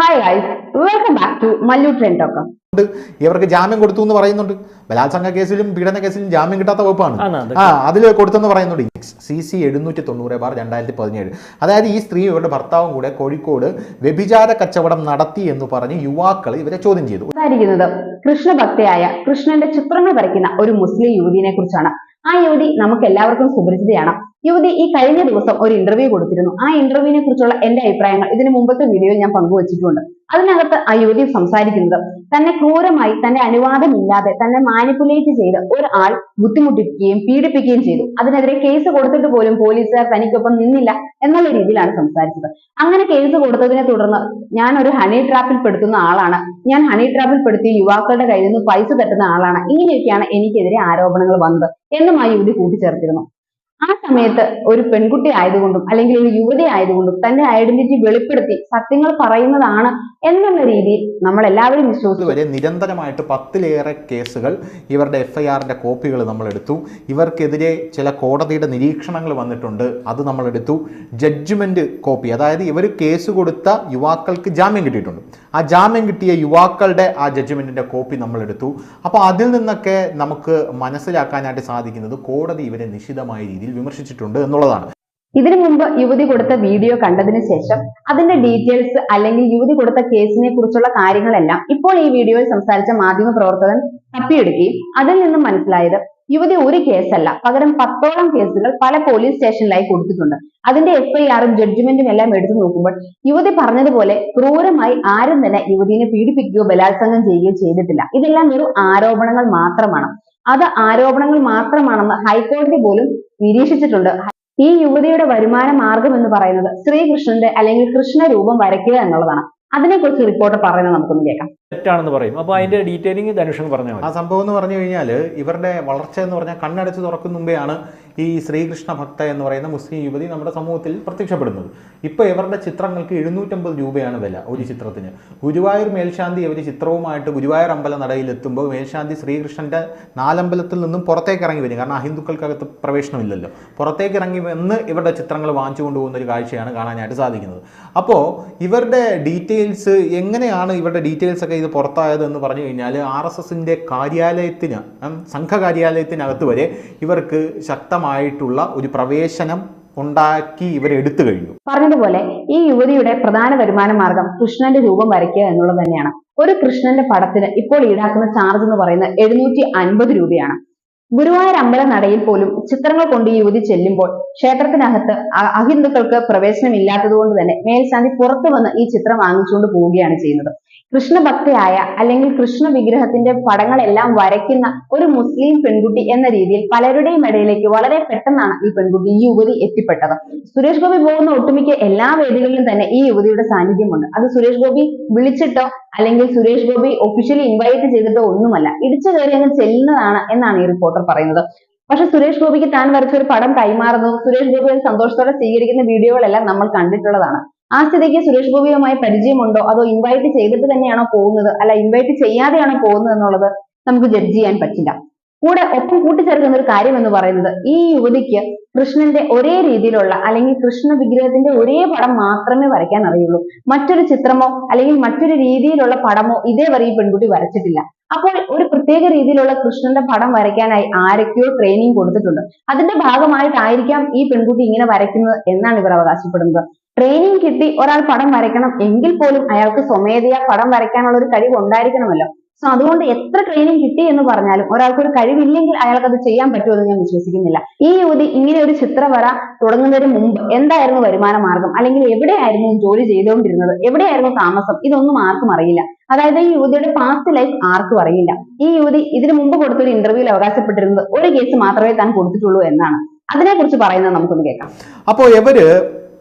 Hi guys, welcome back to Mallu trend talk. ഇവർക്ക് ജാമ്യം കൊടുത്തു എന്ന് പറയുന്നുണ്ട്. ബലാത്സംഗ കേസിലും പീഡന കേസിലും ജാമ്യം കിട്ടാത്ത വകുപ്പാണ്. അതിൽ കൊടുത്തെന്ന് പറയുന്നുണ്ട്. CC 790/2017. അതായത് ഈ സ്ത്രീ ഇവരുടെ ഭർത്താവും കൂടെ കോഴിക്കോട് വ്യഭിചാര കച്ചവടം നടത്തി എന്ന് പറഞ്ഞ് യുവാക്കൾ ഇവരെ ചോദ്യം ചെയ്തു. കൃഷ്ണഭക്തയായ കൃഷ്ണന്റെ ചിത്രങ്ങൾ വരയ്ക്കുന്ന ഒരു മുസ്ലിം യുവതിയെ കുറിച്ചാണ്. ആ യുവതി നമുക്ക് എല്ലാവർക്കും സുപരിചിതയാണ്. യുവതി ഈ കഴിഞ്ഞ ദിവസം ഒരു ഇന്റർവ്യൂ കൊടുത്തിരുന്നു. ആ ഇന്റർവ്യൂവിനെ കുറിച്ചുള്ള എന്റെ അഭിപ്രായങ്ങൾ ഇതിന് മുമ്പത്തെ വീഡിയോയിൽ ഞാൻ പങ്കുവച്ചിട്ടുണ്ട്. അതിനകത്ത് ആ യുവതി സംസാരിക്കുന്നത് തന്നെ ക്രൂരമായി, തന്റെ അനുവാദമില്ലാതെ തന്നെ മാനിപ്പുലേറ്റ് ചെയ്ത് ഒരാൾ ബുദ്ധിമുട്ടിക്കുകയും പീഡിപ്പിക്കുകയും ചെയ്തു. അതിനെതിരെ കേസ് കൊടുത്തിട്ട് പോലും പോലീസുകാർ തനിക്കൊപ്പം നിന്നില്ല എന്നുള്ള രീതിയിലാണ് സംസാരിച്ചത്. അങ്ങനെ കേസ് കൊടുത്തതിനെ തുടർന്ന് ഞാൻ ഒരു ഹണി ട്രാപ്പിൽ പെടുത്തുന്ന ആളാണ്, ഞാൻ ഹണി ട്രാപ്പിൽ പെടുത്തി യുവാക്കളുടെ കയ്യിൽ നിന്ന് പൈസ തട്ടുന്ന ആളാണ്, ഇങ്ങനെയൊക്കെയാണ് എനിക്കെതിരെ ആരോപണങ്ങൾ വന്നത് എന്നും ആ യുവതി കൂട്ടിച്ചേർത്തിരുന്നു. ആ സമയത്ത് ഒരു പെൺകുട്ടി ആയതുകൊണ്ടും അല്ലെങ്കിൽ ഒരു യുവതി ആയതുകൊണ്ടും തന്റെ ഐഡന്റിറ്റി വെളിപ്പെടുത്തി സത്യങ്ങൾ പറയുന്നതാണ് എന്നുള്ള രീതിയിൽ നമ്മൾ എല്ലാവരും വിശ്വസിച്ചു. വരെ നിരന്തരമായിട്ട് 10ലേറെ കേസുകൾ ഇവരുടെ FIRന്റെ കോപ്പികൾ നമ്മൾ എടുത്തു. ഇവർക്കെതിരെ ചില കോടതിയുടെ നിരീക്ഷണങ്ങൾ വന്നിട്ടുണ്ട്, അത് നമ്മൾ എടുത്തു. ജഡ്ജ്മെന്റ് കോപ്പി, അതായത് ഇവർ കേസ് കൊടുത്ത യുവാക്കൾക്ക് ജാമ്യം കിട്ടിയിട്ടുണ്ട്. ആ ജാമ്യം കിട്ടിയ യുവാക്കളുടെ ആ ജഡ്ജ്മെന്റിന്റെ കോപ്പി നമ്മൾ എടുത്തു. അപ്പോൾ അതിൽ നിന്നൊക്കെ നമുക്ക് മനസ്സിലാക്കാനായിട്ട് സാധിക്കുന്നത് കോടതി ഇവരെ നിശിതമായ രീതിയിൽ വിമർശിച്ചിട്ടുണ്ട് എന്നുള്ളതാണ്. ഇതിനു മുമ്പ് യുവതി കൊടുത്ത വീഡിയോ കണ്ടതിന് ശേഷം അതിന്റെ ഡീറ്റെയിൽസ് അല്ലെങ്കിൽ യുവതി കൊടുത്ത കേസിനെ കുറിച്ചുള്ള കാര്യങ്ങളെല്ലാം ഇപ്പോൾ ഈ വീഡിയോയിൽ സംസാരിച്ച മാധ്യമ പ്രവർത്തകൻ തപ്പിയെടുക്കുകയും അതിൽ നിന്നും മനസ്സിലായത് യുവതി ഒരു കേസല്ല, പകരം 10ഓളം കേസുകൾ പല പോലീസ് സ്റ്റേഷനിലായി കൊടുത്തിട്ടുണ്ട്. അതിന്റെ FIRും ജഡ്ജ്മെന്റും എല്ലാം എടുത്തു നോക്കുമ്പോൾ യുവതി പറഞ്ഞതുപോലെ ക്രൂരമായി ആരും തന്നെ യുവതിയെ പീഡിപ്പിക്കുകയോ ബലാത്സംഗം ചെയ്യുകയോ ചെയ്തിട്ടില്ല. ഇതെല്ലാം വെറും ആരോപണങ്ങൾ മാത്രമാണ്. അത് ആരോപണങ്ങൾ മാത്രമാണെന്ന് ഹൈക്കോടതി പോലും നിരീക്ഷിച്ചിട്ടുണ്ട്. ഈ യുവതിയുടെ വരുമാന മാർഗം എന്ന് പറയുന്നത് ശ്രീകൃഷ്ണന്റെ അല്ലെങ്കിൽ കൃഷ്ണ രൂപം വരയ്ക്കുക എന്നുള്ളതാണ്. അതിനെക്കുറിച്ച് റിപ്പോർട്ടർ പറയുന്നത് നമുക്കൊന്ന് കേൾക്കാം. തെറ്റാണെന്ന് പറയും. അപ്പോൾ അതിന്റെ ഡീറ്റെയിലിംഗ് ധനുഷൻ പറഞ്ഞാൽ ആ സംഭവം എന്ന് പറഞ്ഞു കഴിഞ്ഞാൽ ഇവരുടെ വളർച്ച എന്ന് പറഞ്ഞാൽ കണ്ണടച്ച് തുറക്കും മുമ്പെയാണ് ഈ ശ്രീകൃഷ്ണ ഭക്ത എന്ന് പറയുന്ന മുസ്ലിം യുവതി നമ്മുടെ സമൂഹത്തിൽ പ്രത്യക്ഷപ്പെടുന്നത്. ഇപ്പോൾ ഇവരുടെ ചിത്രങ്ങൾക്ക് 750 രൂപയാണ് വില ഒരു ചിത്രത്തിന്. ഗുരുവായൂർ മേൽശാന്തി ഇവർ ചിത്രവുമായിട്ട് ഗുരുവായൂർ അമ്പല നടയിലെത്തുമ്പോൾ മേൽശാന്തി ശ്രീകൃഷ്ണന്റെ 4 അമ്പലത്തിൽ നിന്നും പുറത്തേക്ക് ഇറങ്ങി വരും. കാരണം അഹിന്ദുക്കൾക്കകത്ത് പ്രവേശനമില്ലല്ലോ. പുറത്തേക്ക് ഇറങ്ങി വന്ന് ഇവരുടെ ചിത്രങ്ങൾ വാങ്ങിച്ചു കൊണ്ടുപോകുന്ന ഒരു കാഴ്ചയാണ് കാണാനായിട്ട് സാധിക്കുന്നത്. അപ്പോൾ ഇവരുടെ ഡീറ്റെയിൽസ് എങ്ങനെയാണ് ഇവരുടെ ഡീറ്റെയിൽസ് ഒക്കെ ഇത് പുറത്തായത് എന്ന് പറഞ്ഞു കഴിഞ്ഞാൽ RSSന്റെ കാര്യാലയത്തിന്, സംഘ കാര്യാലയത്തിനകത്ത് വരെ ഇവർക്ക് ശക്തമായിട്ടുള്ള ഒരു പ്രവേശനം ഉണ്ടാക്കി ഇവരെടുത്തു കഴിഞ്ഞു. പറഞ്ഞതുപോലെ ഈ യുവതിയുടെ പ്രധാന വരുമാന മാർഗം കൃഷ്ണന്റെ രൂപം വരയ്ക്കുക എന്നുള്ളത് തന്നെയാണ്. ഒരു കൃഷ്ണന്റെ പടത്തിന് ഇപ്പോൾ ഈടാക്കുന്ന ചാർജ് എന്ന് പറയുന്നത് 750 രൂപയാണ്. ഗുരുവായൂർ അമ്പല നടയിൽ പോലും ചിത്രങ്ങൾ കൊണ്ട് ഈ യുവതി ചെല്ലുമ്പോൾ ക്ഷേത്രത്തിനകത്ത് അഹിന്ദുക്കൾക്ക് പ്രവേശനമില്ലാത്തത് കൊണ്ട് തന്നെ മേൽശാന്തി പുറത്തു വന്ന് ഈ ചിത്രം വാങ്ങിച്ചുകൊണ്ട് പോവുകയാണ് ചെയ്യുന്നത്. കൃഷ്ണഭക്തയായ അല്ലെങ്കിൽ കൃഷ്ണ വിഗ്രഹത്തിന്റെ പടങ്ങളെല്ലാം വരയ്ക്കുന്ന ഒരു മുസ്ലിം പെൺകുട്ടി എന്ന രീതിയിൽ പലരുടെയും ഇടയിലേക്ക് വളരെ പെട്ടെന്നാണ് ഈ പെൺകുട്ടി, ഈ യുവതി എത്തിപ്പെട്ടത്. സുരേഷ് ഗോപി പോകുന്ന ഒട്ടുമിക്ക എല്ലാ വേദികളിലും തന്നെ ഈ യുവതിയുടെ സാന്നിധ്യമുണ്ട്. അത് സുരേഷ് ഗോപി വിളിച്ചിട്ടോ അല്ലെങ്കിൽ സുരേഷ് ഗോപി ഒഫീഷ്യലി ഇൻവൈറ്റ് ചെയ്തിട്ടോ ഒന്നുമല്ല, ഇടിച്ചു കയറി അങ്ങ് ചെല്ലുന്നതാണ് എന്നാണ് ഈ റിപ്പോർട്ടർ പറയുന്നത്. പക്ഷെ സുരേഷ് ഗോപിക്ക് താൻ വരച്ച ഒരു പടം കൈമാറുന്നതും സുരേഷ് ഗോപി സന്തോഷത്തോടെ സ്വീകരിക്കുന്ന വീഡിയോകളെല്ലാം നമ്മൾ കണ്ടിട്ടുള്ളതാണ്. ആ സ്ഥിതിക്ക് സുരേഷ് ഗോപിയുമായി പരിചയമുണ്ടോ, അതോ ഇൻവൈറ്റ് ചെയ്തിട്ട് തന്നെയാണോ പോകുന്നത്, അല്ല ഇൻവൈറ്റ് ചെയ്യാതെയാണോ പോകുന്നത് എന്നുള്ളത് നമുക്ക് ജഡ്ജ് ചെയ്യാൻ പറ്റില്ല. ഒപ്പം കൂട്ടിച്ചേർക്കുന്ന ഒരു കാര്യം എന്ന് പറയുന്നത് ഈ യുവതിക്ക് കൃഷ്ണന്റെ ഒരേ രീതിയിലുള്ള അല്ലെങ്കിൽ കൃഷ്ണ വിഗ്രഹത്തിന്റെ ഒരേ പടം മാത്രമേ വരയ്ക്കാൻ അറിയുള്ളൂ. മറ്റൊരു ചിത്രമോ അല്ലെങ്കിൽ മറ്റൊരു രീതിയിലുള്ള പടമോ ഇതേവരെ ഈ പെൺകുട്ടി വരച്ചിട്ടില്ല. അപ്പോൾ ഒരു പ്രത്യേക രീതിയിലുള്ള കൃഷ്ണന്റെ പടം വരയ്ക്കാനായി ആരൊക്കെയോ ട്രെയിനിങ് കൊടുത്തിട്ടുണ്ട്. അതിന്റെ ഭാഗമായിട്ടായിരിക്കാം ഈ പെൺകുട്ടി ഇങ്ങനെ വരയ്ക്കുന്നത് എന്നാണ് ഇവർ അവകാശപ്പെടുന്നത്. ട്രെയിനിങ് കിട്ടി ഒരാൾ പടം വരയ്ക്കണം എങ്കിൽ പോലും അയാൾക്ക് സ്വമേധയാ പടം വരയ്ക്കാനുള്ള ഒരു കഴിവ് ഉണ്ടായിരിക്കണമല്ലോ. സോ അതുകൊണ്ട് എത്ര ട്രെയിനിങ് കിട്ടി എന്ന് പറഞ്ഞാലും ഒരാൾക്ക് ഒരു കഴിവില്ലെങ്കിൽ അയാൾക്ക് അത് ചെയ്യാൻ പറ്റുമെന്ന് ഞാൻ വിശ്വസിക്കുന്നില്ല. ഈ യുവതി ഇങ്ങനെ ഒരു ചിത്രവര തുടങ്ങുന്നതിന് മുമ്പ് എന്തായിരുന്നു വരുമാന മാർഗം, അല്ലെങ്കിൽ എവിടെയായിരുന്നു ജോലി ചെയ്തുകൊണ്ടിരുന്നത്, എവിടെയായിരുന്നു താമസം, ഇതൊന്നും ആർക്കും അറിയില്ല. അതായത് ഈ യുവതിയുടെ പാസ്റ്റ് ലൈഫ് ആർക്കും അറിയില്ല. ഈ യുവതി ഇതിനു മുമ്പ് കൊടുത്തൊരു ഇന്റർവ്യൂവിൽ അവകാശപ്പെട്ടിരുന്നത് ഒരു കേസ് മാത്രമേ താൻ കൊടുത്തിട്ടുള്ളൂ എന്നാണ്. അതിനെക്കുറിച്ച് പറയുന്നത് നമുക്കൊന്ന് കേൾക്കാം. അപ്പോൾ ഇവര്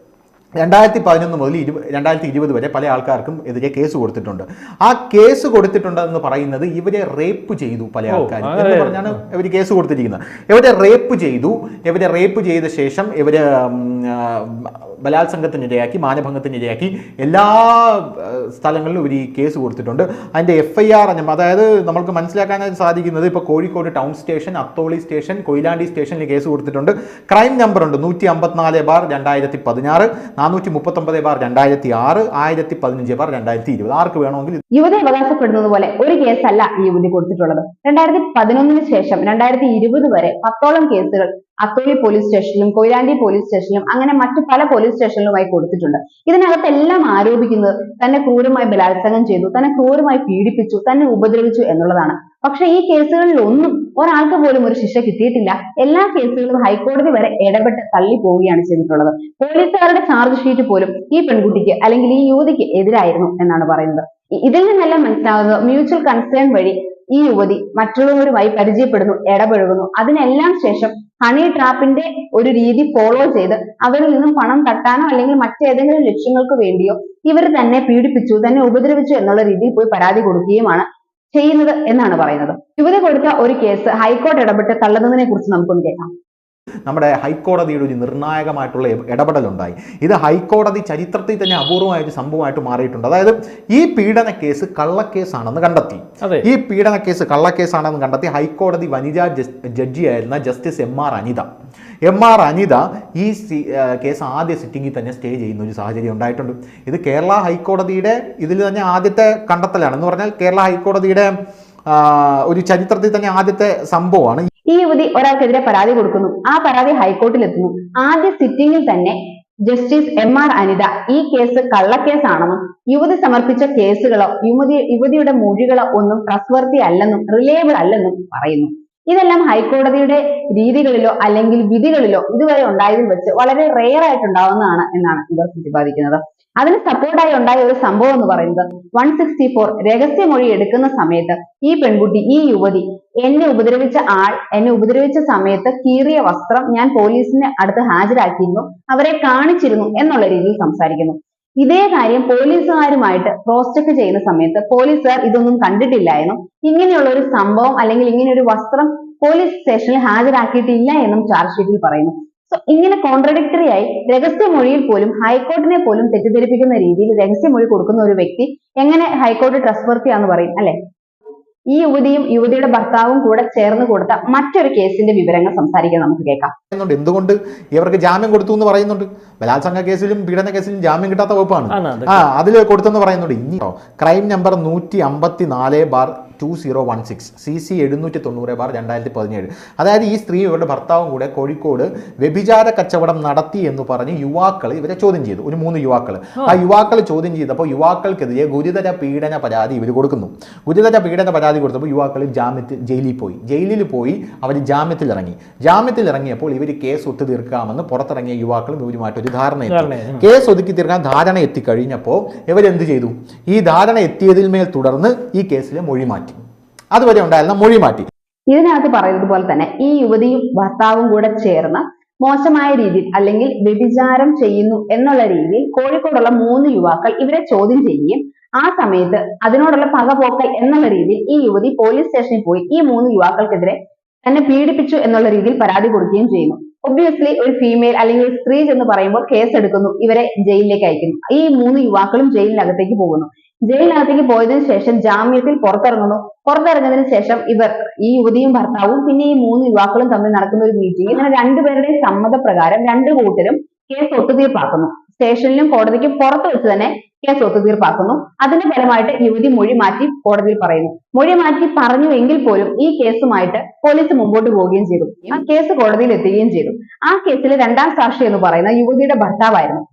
2011 മുതൽ 2020 വരെ പല ആൾക്കാർക്കും എതിരെ കേസ് കൊടുത്തിട്ടുണ്ട്. ആ കേസ് കൊടുത്തിട്ടുണ്ടെന്ന് പറയുന്നത് ഇവരെ റേപ്പ് ചെയ്തു പല ആൾക്കാരും എന്ന് പറഞ്ഞാണ് ഇവർ കേസ് കൊടുത്തിരിക്കുന്നത്. ഇവരെ റേപ്പ് ചെയ്ത ശേഷം ഇവര് ബലാത്സംഗത്തിനിരയാക്കി, മാനഭംഗത്തിനിരയാക്കി, എല്ലാ സ്ഥലങ്ങളിൽ ഇവർ ഈ കേസ് കൊടുത്തിട്ടുണ്ട്. അതിൻ്റെ FIR അതായത് നമുക്ക് മനസ്സിലാക്കാനായിട്ട് സാധിക്കുന്നത് ഇപ്പോൾ Kozhikode town station, Atholi station, Koyilandy സ്റ്റേഷനിൽ കേസ് കൊടുത്തിട്ടുണ്ട്. ക്രൈം നമ്പർ ഉണ്ട് 154/2016, 439/2006, 1015/2020. ആർക്ക് വേണമെങ്കിൽ യുവതി അവകാശപ്പെടുന്നത് പോലെ ഒരു കേസല്ല ഈ യുവതി കൊടുത്തിട്ടുള്ളത്. 2011 ശേഷം 2020 വരെ 10ഓളം കേസുകൾ അത്തോളി പോലീസ് സ്റ്റേഷനിലും കൊയിലാണ്ടി പോലീസ് സ്റ്റേഷനിലും അങ്ങനെ മറ്റു പല പോലീസ് സ്റ്റേഷനിലുമായി കൊടുത്തിട്ടുണ്ട്. ഇതിനകത്തെല്ലാം ആരോപിക്കുന്നത് തന്നെ ക്രൂരമായി ബലാത്സംഗം ചെയ്തു, തന്നെ ക്രൂരമായി പീഡിപ്പിച്ചു, തന്നെ ഉപദ്രവിച്ചു എന്നുള്ളതാണ്. പക്ഷെ ഈ കേസുകളിൽ ഒന്നും ഒരാൾക്ക് പോലും ഒരു ശിക്ഷ കിട്ടിയിട്ടില്ല. എല്ലാ കേസുകളും ഹൈക്കോടതി വരെ ഇടപെട്ട് തള്ളി പോവുകയാണ് ചെയ്തിട്ടുള്ളത്. പോലീസുകാരുടെ ചാർജ് ഷീറ്റ് പോലും ഈ പെൺകുട്ടിക്ക് അല്ലെങ്കിൽ ഈ യുവതിക്ക് എതിരായിരുന്നു എന്നാണ് പറയുന്നത്. ഇതിൽ നിന്നെല്ലാം മനസ്സിലാവുന്നത് മ്യൂച്വൽ കൺസേൺ വഴി ഈ യുവതി മറ്റുള്ളവരുമായി പരിചയപ്പെടുന്നു, ഇടപഴകുന്നു. അതിനെല്ലാം ശേഷം ഹണി ട്രാപ്പിന്റെ ഒരു രീതി ഫോളോ ചെയ്ത് അവരിൽ നിന്നും പണം തട്ടാനോ അല്ലെങ്കിൽ മറ്റേതെങ്കിലും ലക്ഷ്യങ്ങൾക്ക് വേണ്ടിയോ ഇവർ തന്നെ പീഡിപ്പിച്ചു, തന്നെ ഉപദ്രവിച്ചു എന്നുള്ള രീതിയിൽ പോയി പരാതി കൊടുക്കുകയുമാണ് ചെയ്യുന്നത് എന്നാണ് പറയുന്നത്. യുവതി കൊടുത്ത ഒരു കേസ് ഹൈക്കോടതി ഇടപെട്ട് തള്ളുന്നതിനെ കുറിച്ച് നമുക്കൊന്ന് കേൾക്കാം. നമ്മുടെ ഹൈക്കോടതിയുടെ ഒരു നിർണായകമായിട്ടുള്ള ഇടപെടലുണ്ടായി. ഇത് ഹൈക്കോടതി ചരിത്രത്തിൽ തന്നെ അപൂർവമായ ഒരു സംഭവമായിട്ട് മാറിയിട്ടുണ്ട്. അതായത് ഈ പീഡന കേസ് കള്ളക്കേസാണെന്ന് കണ്ടെത്തി. ഈ പീഡന കേസ് കള്ളക്കേസാണെന്ന് കണ്ടെത്തി ഹൈക്കോടതി വനിതാ ജഡ്ജിയായിരുന്ന ജസ്റ്റിസ് MR അനിത ഈ കേസ് ആദ്യ സിറ്റിംഗിൽ തന്നെ സ്റ്റേ ചെയ്യുന്ന ഒരു സാഹചര്യം ഉണ്ടായിട്ടുണ്ട്. ഇത് കേരള ഹൈക്കോടതിയുടെ ഇതിൽ തന്നെ ആദ്യത്തെ കണ്ടെത്തലാണ്. എന്ന് പറഞ്ഞാൽ കേരള ഹൈക്കോടതിയുടെ ഒരു ചരിത്രത്തിൽ തന്നെ ആദ്യത്തെ സംഭവമാണ്. ഈ യുവതി ഒരാൾക്കെതിരെ പരാതി കൊടുക്കുന്നു, ആ പരാതി ഹൈക്കോടതിയിൽ എത്തുന്നു. ആദ്യ സിറ്റിംഗിൽ തന്നെ ജസ്റ്റിസ് MR അനിത ഈ കേസ് കള്ളക്കേസാണെന്നും യുവതി സമർപ്പിച്ച കേസുകളോ യുവതിയുടെ മൊഴികളോ ഒന്നും ട്രസ്റ്റ്വർത്തി അല്ലെന്നും റിലയബിൾ അല്ലെന്നും പറയുന്നു. ഇതെല്ലാം ഹൈക്കോടതിയുടെ രീതികളിലോ അല്ലെങ്കിൽ വിധികളിലോ ഇതുവരെ ഉണ്ടായതിൽ വെച്ച് വളരെ റെയർ ആയിട്ടുണ്ടാവുന്നതാണ് എന്നാണ് ഇവർ പ്രതിപാദിക്കുന്നത്. അതിന് സപ്പോർട്ടായി ഉണ്ടായ ഒരു സംഭവം എന്ന് പറയുന്നത് 164 രഹസ്യമൊഴി എടുക്കുന്ന സമയത്ത് ഈ പെൺകുട്ടി, ഈ യുവതി എന്നെ ഉപദ്രവിച്ച സമയത്ത് കീറിയ വസ്ത്രം ഞാൻ പോലീസിന് അടുത്ത് ഹാജരാക്കിയിരുന്നു, അവരെ കാണിച്ചിരുന്നു എന്നുള്ള രീതിയിൽ സംസാരിക്കുന്നു. ഇതേ കാര്യം പോലീസുകാരുമായിട്ട് ക്രോസ് ചെക്ക് ചെയ്യുന്ന സമയത്ത് പോലീസുകാർ ഇതൊന്നും കണ്ടിട്ടില്ല എന്നും ഇങ്ങനെയുള്ള ഒരു സംഭവം അല്ലെങ്കിൽ ഇങ്ങനെ ഒരു വസ്ത്രം പോലീസ് സ്റ്റേഷനിൽ ഹാജരാക്കിയിട്ടില്ല എന്നും ചാർജ് ഷീറ്റിൽ പറയുന്നു. സോ ഇങ്ങനെ കോൺട്രഡിക്ടറി ആയി രഹസ്യമൊഴിയിൽ പോലും ഹൈക്കോടതിയെ പോലും തെറ്റിദ്ധരിപ്പിക്കുന്ന രീതിയിൽ രഹസ്യമൊഴി കൊടുക്കുന്ന ഒരു വ്യക്തി എങ്ങനെ ഹൈക്കോടതി ട്രസ്റ്റ്വർത്തി ആണെന്ന് പറയും അല്ലെ? ഈ യുവതിയും യുവതിയുടെ ഭർത്താവും കൂടെ ചേർന്ന് കൊടുത്ത മറ്റൊരു കേസിന്റെ വിവരങ്ങൾ സംസാരിക്കാൻ നമുക്ക് കേൾക്കാം. എന്തുകൊണ്ട് ഇവർക്ക് ജാമ്യം കൊടുത്തു എന്ന് പറയുന്നുണ്ട്. ബലാത്സംഗ കേസിലും പീഡന കേസിലും ജാമ്യം കിട്ടാത്ത വകുപ്പാണ്. അതിൽ കൊടുത്തെന്ന് പറയുന്നുണ്ട്. ഇനി ക്രൈം നമ്പർ 154/2016 CC 790/2017. അതായത് ഈ സ്ത്രീ ഇവരുടെ ഭർത്താവും കൂടെ കോഴിക്കോട് വ്യഭിചാര കച്ചവടം നടത്തി എന്ന് പറഞ്ഞ് യുവാക്കൾ ഇവരെ ചോദ്യം ചെയ്തു. ഒരു 3 യുവാക്കൾ. ആ യുവാക്കൾ ചോദ്യം ചെയ്തപ്പോൾ യുവാക്കൾക്കെതിരെ ഗുരുതര പീഡന പരാതി ഇവർ കൊടുക്കുന്നു. ഗുരുതര പീഡന പരാതി കൊടുത്തപ്പോൾ യുവാക്കൾ ജയിലിൽ പോയി അവർ ജാമ്യത്തിൽ ഇറങ്ങിയപ്പോൾ ഇവർ കേസ് ഒത്തുതീർക്കാമെന്ന് പുറത്തിറങ്ങിയ യുവാക്കളും ഇവരുമായിട്ട് ഒരു ധാരണ കേസ് ഒതുക്കി തീർക്കാൻ ധാരണ എത്തിക്കഴിഞ്ഞപ്പോൾ ഇവരെന്ത് ചെയ്തു? ഈ ധാരണ എത്തിയതിൽ മേൽ തുടർന്ന് ഈ കേസിലെ മൊഴി മാറ്റി. അതുവരെ ഉണ്ടായിരുന്ന മൊഴി മാറ്റി. ഇതിനകത്ത് പറയുന്നത് പോലെ തന്നെ ഈ യുവതിയും ഭർത്താവും കൂടെ ചേർന്ന് മോശമായ രീതിയിൽ അല്ലെങ്കിൽ വ്യഭിചാരം ചെയ്യുന്നു എന്നുള്ള രീതിയിൽ കോഴിക്കോടുള്ള 3 യുവാക്കൾ ഇവരെ ചോദ്യം ചെയ്യുകയും ആ സമയത്ത് അതിനോടുള്ള പകപോക്കൽ എന്നുള്ള രീതിയിൽ ഈ യുവതി പോലീസ് സ്റ്റേഷനിൽ പോയി ഈ 3 യുവാക്കൾക്കെതിരെ തന്നെ പീഡിപ്പിച്ചു എന്നുള്ള രീതിയിൽ പരാതി കൊടുക്കുകയും ചെയ്യുന്നു. ഒബ്വിയസ്ലി ഒരു ഫീമെയിൽ അല്ലെങ്കിൽ ഒരു സ്ത്രീ എന്ന് പറയുമ്പോൾ കേസ് എടുക്കുന്നു, ഇവരെ ജയിലിലേക്ക് അയക്കുന്നു. ഈ 3 യുവാക്കളും ജയിലിനകത്തേക്ക് പോകുന്നു. ജയിലിനകത്തേക്ക് പോയതിനു ശേഷം ജാമ്യത്തിൽ പുറത്തിറങ്ങുന്നതിന് ശേഷം ഈ യുവതിയും ഭർത്താവും പിന്നെ ഈ 3 യുവാക്കളും തമ്മിൽ നടക്കുന്ന ഒരു മീറ്റിംഗ്. ഇങ്ങനെ രണ്ടുപേരുടെയും സമ്മതപ്രകാരം 2 കൂട്ടരും കേസ് ഒത്തുതീർപ്പാക്കുന്നു. സ്റ്റേഷനിലും കോടതിക്കും പുറത്ത് വെച്ച് തന്നെ കേസ് ഒത്തുതീർപ്പാക്കുന്നു. അതിന്റെ ഫലമായിട്ട് യുവതി മൊഴി മാറ്റി കോടതിയിൽ പറയുന്നു. മൊഴി മാറ്റി പറഞ്ഞു എങ്കിൽ പോലും ഈ കേസുമായിട്ട് പോലീസ് മുമ്പോട്ട് പോവുകയും ചെയ്തു. ആ കേസ് കോടതിയിൽ എത്തുകയും ചെയ്തു. ആ കേസിലെ 2ാം സാക്ഷി എന്ന് പറയുന്ന യുവതിയുടെ ഭർത്താവായിരുന്നു.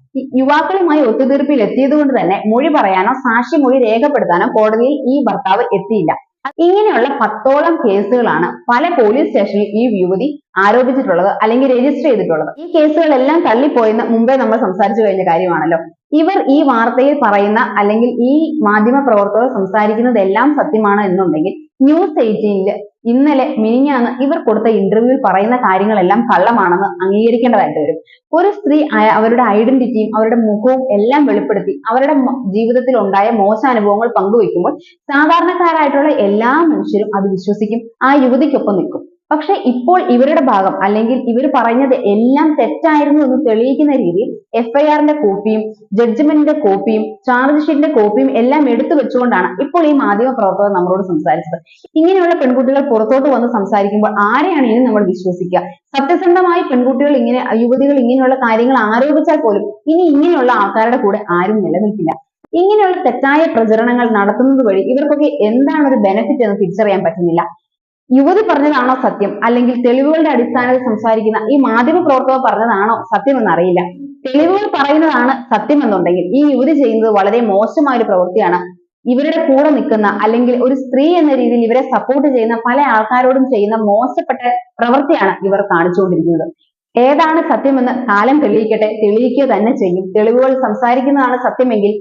യുവാക്കളുമായി ഒത്തുതീർപ്പിൽ എത്തിയത് കൊണ്ട് തന്നെ മൊഴി പറയാനോ സാക്ഷി മൊഴി രേഖപ്പെടുത്താനോ കോടതിയിൽ ഈ ഭർത്താവ് എത്തിയില്ല. ഇങ്ങനെയുള്ള 10ഓളം കേസുകളാണ് പല പോലീസ് സ്റ്റേഷനിൽ ഈ യുവതി ആരോപിച്ചിട്ടുള്ളത് അല്ലെങ്കിൽ രജിസ്റ്റർ ചെയ്തിട്ടുള്ളത്. ഈ കേസുകളെല്ലാം തള്ളിപ്പോയെന്ന് മുമ്പേ നമ്മൾ സംസാരിച്ചു കഴിഞ്ഞ കാര്യമാണല്ലോ. ഇവർ ഈ വാർത്തയിൽ പറയുന്ന അല്ലെങ്കിൽ ഈ മാധ്യമ പ്രവർത്തകർ സംസാരിക്കുന്നതെല്ലാം സത്യമാണ് എന്നുണ്ടെങ്കിൽ ന്യൂസ് 18 ഇന്നലെ മിനിഞ്ഞാന്ന് ഇവർ കൊടുത്ത ഇന്റർവ്യൂവിൽ പറയുന്ന കാര്യങ്ങളെല്ലാം കള്ളമാണെന്ന് അംഗീകരിക്കേണ്ടതായിട്ട് വരും. ഒരു സ്ത്രീ അവരുടെ ഐഡന്റിറ്റിയും അവരുടെ മുഖവും എല്ലാം വെളിപ്പെടുത്തി അവരുടെ ജീവിതത്തിൽ ഉണ്ടായ മോശാനുഭവങ്ങൾ പങ്കുവെക്കുമ്പോൾ സാധാരണക്കാരായിട്ടുള്ള എല്ലാ മനുഷ്യരും അത് വിശ്വസിക്കും, ആ യുവതിക്കൊപ്പം നിൽക്കും. പക്ഷെ ഇപ്പോൾ ഇവരുടെ ഭാഗം അല്ലെങ്കിൽ ഇവർ പറഞ്ഞത് എല്ലാം തെറ്റായിരുന്നു എന്ന് തെളിയിക്കുന്ന രീതിയിൽ എഫ്ഐആറിന്റെ കോപ്പിയും ജഡ്ജ്മെന്റിന്റെ കോപ്പിയും ചാർജ് ഷീറ്റിന്റെ കോപ്പിയും എല്ലാം എടുത്തു വെച്ചുകൊണ്ടാണ് ഇപ്പോൾ ഈ മാധ്യമ പ്രവർത്തകർ നമ്മളോട് സംസാരിച്ചത്. ഇങ്ങനെയുള്ള പെൺകുട്ടികൾ പുറത്തോട്ട് വന്ന് സംസാരിക്കുമ്പോൾ ആരെയാണ് ഇനി നമ്മൾ വിശ്വസിക്കുക? സത്യസന്ധമായി പെൺകുട്ടികൾ യുവതികൾ ഇങ്ങനെയുള്ള കാര്യങ്ങൾ ആരോപിച്ചാൽ പോലും ഇനി ഇങ്ങനെയുള്ള ആൾക്കാരുടെ കൂടെ ആരും നിലനിൽക്കില്ല. ഇങ്ങനെയുള്ള തെറ്റായ പ്രചരണങ്ങൾ നടത്തുന്നത് വഴി ഇവർക്കൊക്കെ എന്താണ് ഒരു ബെനിഫിറ്റ് എന്ന് തിരിച്ചറിയാൻ പറ്റുന്നില്ല. യുവതി പറഞ്ഞതാണോ സത്യം, അല്ലെങ്കിൽ തെളിവുകളുടെ അടിസ്ഥാനത്തിൽ സംസാരിക്കുന്ന ഈ മാധ്യമ പ്രവർത്തകർ പറഞ്ഞതാണോ സത്യം എന്നറിയില്ല. തെളിവുകൾ പറയുന്നതാണ് സത്യം എന്നുണ്ടെങ്കിൽ ഈ യുവതി ചെയ്യുന്നത് വളരെ മോശമായ ഒരു പ്രവൃത്തിയാണ്. ഇവരുടെ കൂടെ നിൽക്കുന്ന അല്ലെങ്കിൽ ഒരു സ്ത്രീ എന്ന രീതിയിൽ ഇവരെ സപ്പോർട്ട് ചെയ്യുന്ന പല ആൾക്കാരോടും ചെയ്യുന്ന മോശപ്പെട്ട പ്രവൃത്തിയാണ് ഇവർ കാണിച്ചുകൊണ്ടിരിക്കുന്നത്. ഏതാണ് സത്യമെന്ന് കാലം തെളിയിക്കട്ടെ, തെളിയിക്കുക തന്നെ ചെയ്യും. തെളിവുകൾ സംസാരിക്കുന്നതാണ് സത്യമെങ്കിൽ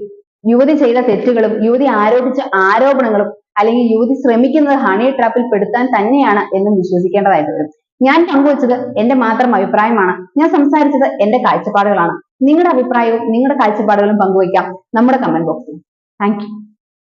യുവതി ചെയ്ത തെറ്റുകളും യുവതി ആരോപിച്ച ആരോപണങ്ങളും അല്ലെങ്കിൽ യുവതി ശ്രമിക്കുന്നത് ഹണി ട്രാപ്പിൽ പെടുത്താൻ തന്നെയാണ് എന്നും വിശ്വസിക്കേണ്ടതായിട്ട് വരും. ഞാൻ പങ്കുവച്ചത് എന്റെ മാത്രം അഭിപ്രായമാണ്. ഞാൻ സംസാരിച്ചത് എന്റെ കാഴ്ചപ്പാടുകളാണ്. നിങ്ങളുടെ അഭിപ്രായവും നിങ്ങളുടെ കാഴ്ചപ്പാടുകളും പങ്കുവയ്ക്കാം നമ്മുടെ കമന്റ് ബോക്സിൽ. Thank you.